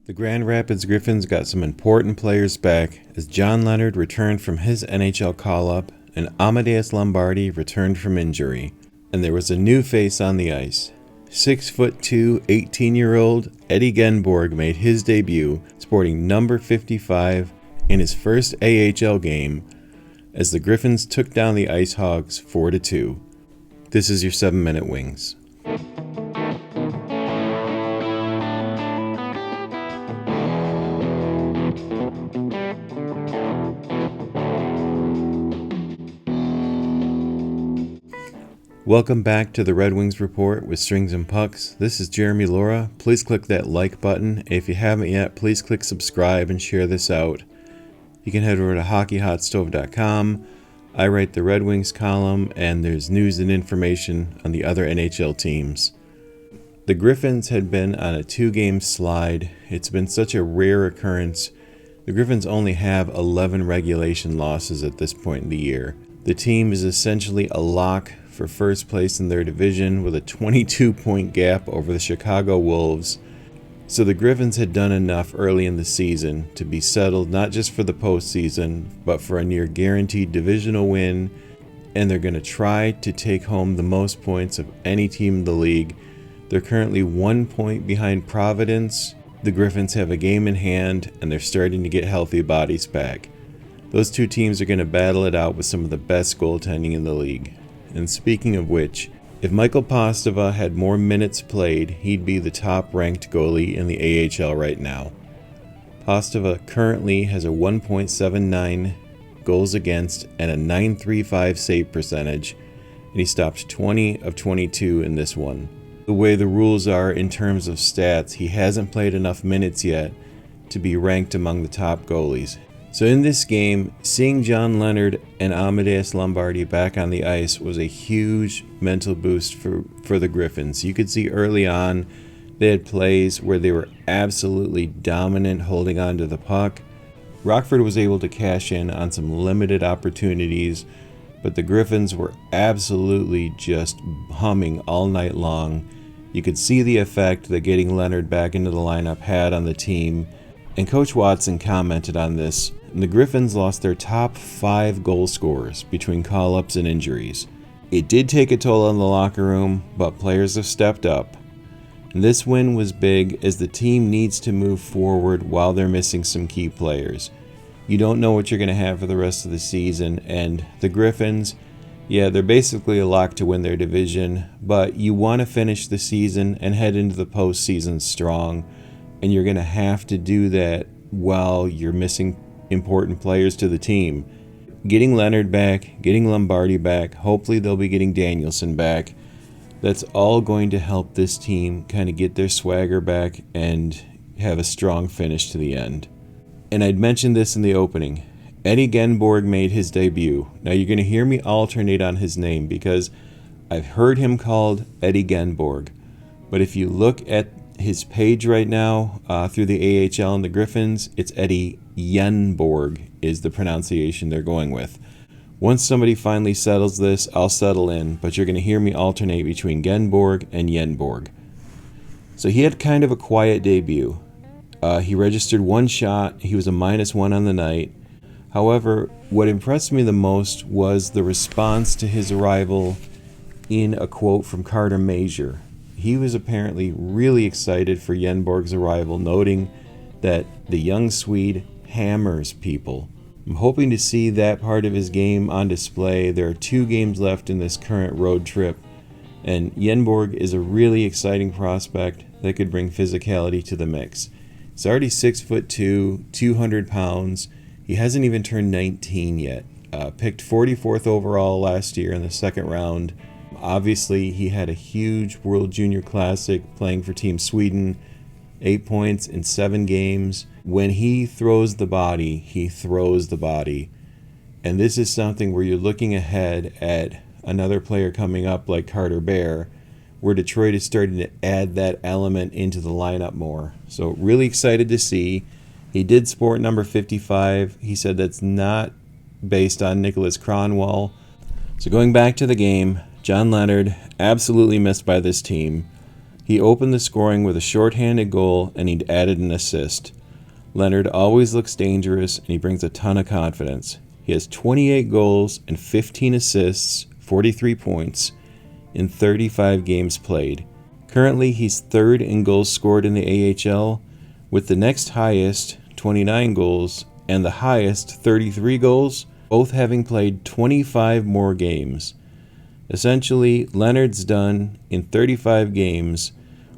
The Grand Rapids Griffins got some important players back as John Leonard returned from his NHL call-up and Amadeus Lombardi returned from injury. And there was a new face on the ice. 6'2", 18-year-old Eddie Genborg made his debut sporting number 55 in his first AHL game as the Griffins took down the Ice Hogs 4-2. This is your 7-Minute Wings. Welcome back to the Red Wings Report with Strings and Pucks. This is Jeremy Laura. Please click that like button. If you haven't yet, please click subscribe and share this out. You can head over to hockeyhotstove.com. I write the Red Wings column, and there's news and information on the other NHL teams. The Griffins had been on a 2-game slide. It's been such a rare occurrence. The Griffins only have 11 regulation losses at this point in the year. The team is essentially a lock for first place in their division with a 22-point gap over the Chicago Wolves. So the Griffins had done enough early in the season to be settled not just for the postseason, but for a near guaranteed divisional win, and they're going to try to take home the most points of any team in the league. They're currently 1 point behind Providence. The Griffins have a game in hand, and they're starting to get healthy bodies back. Those two teams are going to battle it out with some of the best goaltending in the league. And speaking of which, if Michael Postova had more minutes played, he'd be the top-ranked goalie in the AHL right now. Postova currently has a 1.79 goals against and a .935 save percentage, and he stopped 20 of 22 in this one. The way the rules are in terms of stats, he hasn't played enough minutes yet to be ranked among the top goalies. So in this game, seeing John Leonard and Amadeus Lombardi back on the ice was a huge mental boost for the Griffins. You could see early on they had plays where they were absolutely dominant holding on to the puck. Rockford was able to cash in on some limited opportunities, but the Griffins were absolutely just humming all night long. You could see the effect that getting Leonard back into the lineup had on the team, and Coach Watson commented on this. The Griffins lost their top 5 goal scorers between call-ups and injuries. It did take a toll on the locker room, but players have stepped up. And this win was big as the team needs to move forward while they're missing some key players. You don't know what you're going to have for the rest of the season, and the Griffins, yeah, they're basically a lock to win their division, but you want to finish the season and head into the postseason strong, and you're going to have to do that while you're missing important players to the team. Getting Leonard back, getting Lombardi back, hopefully they'll be getting Danielson back. That's all going to help this team kind of get their swagger back and have a strong finish to the end. And I'd mentioned this in the opening. Eddie Genborg made his debut. Now you're going to hear me alternate on his name because I've heard him called Eddie Genborg. But if you look at his page right now through the AHL and the Griffins, it's Eddie Genborg is the pronunciation they're going with. Once somebody finally settles this, I'll settle in, but you're going to hear me alternate between Genborg and Genborg. So he had kind of a quiet debut. He registered 1 shot. He was a -1 on the night. However, what impressed me the most was the response to his arrival in a quote from Carter Major. He was apparently really excited for Genborg's arrival, noting that the young Swede hammers people. I'm hoping to see that part of his game on display. There are 2 games left in this current road trip, and Genborg is a really exciting prospect that could bring physicality to the mix. He's already 6'2", 200 pounds. He hasn't even turned 19 yet. Picked 44th overall last year in the second round. Obviously, he had a huge World Junior Classic playing for Team Sweden. 8 points in 7 games. When he throws the body, he throws the body. And this is something where you're looking ahead at another player coming up like Carter Bear, where Detroit is starting to add that element into the lineup more. So really excited to see. He did sport number 55. He said that's not based on Nicholas Cronwall. So going back to the game, John Leonard, absolutely missed by this team. He opened the scoring with a shorthanded goal, and he'd added an assist. Leonard always looks dangerous, and he brings a ton of confidence. He has 28 goals and 15 assists, 43 points, in 35 games played. Currently, he's third in goals scored in the AHL, with the next highest, 29 goals, and the highest, 33 goals, both having played 25 more games. Essentially, Leonard's done in 35 games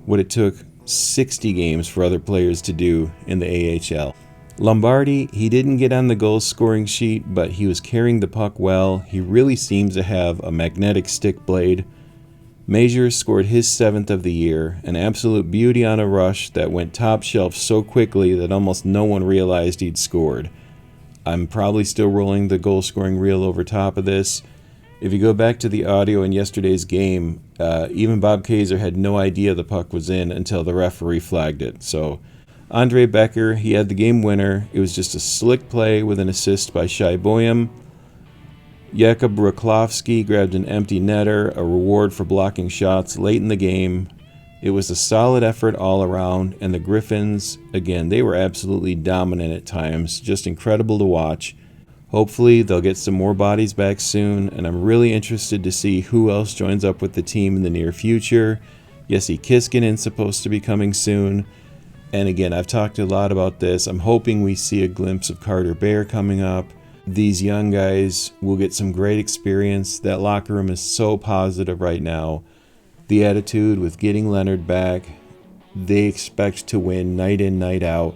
what it took 60 games for other players to do in the AHL. Lombardi, he didn't get on the goal scoring sheet, but he was carrying the puck well. He really seems to have a magnetic stick blade. Major scored his 7th of the year, an absolute beauty on a rush that went top shelf so quickly that almost no one realized he'd scored. I'm probably still rolling the goal scoring reel over top of this. If you go back to the audio in yesterday's game, even Bob Kaiser had no idea the puck was in until the referee flagged it. So Andre Becker, he had the game winner. It was just a slick play with an assist by Shai Boyum. Jakub Raklovsky grabbed an empty netter, a reward for blocking shots late in the game. It was a solid effort all around, and the Griffins, again, they were absolutely dominant at times, just incredible to watch. Hopefully they'll get some more bodies back soon, and I'm really interested to see who else joins up with the team in the near future. Jesse Kiskanen's supposed to be coming soon. And again, I've talked a lot about this. I'm hoping we see a glimpse of Carter Bear coming up. These young guys will get some great experience. That locker room is so positive right now. The attitude with getting Leonard back, they expect to win night in, night out.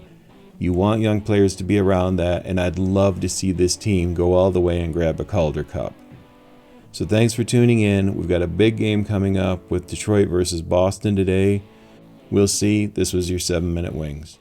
You want young players to be around that, and I'd love to see this team go all the way and grab a Calder Cup. So thanks for tuning in. We've got a big game coming up with Detroit versus Boston today. We'll see. This was your 7-Minute Wings.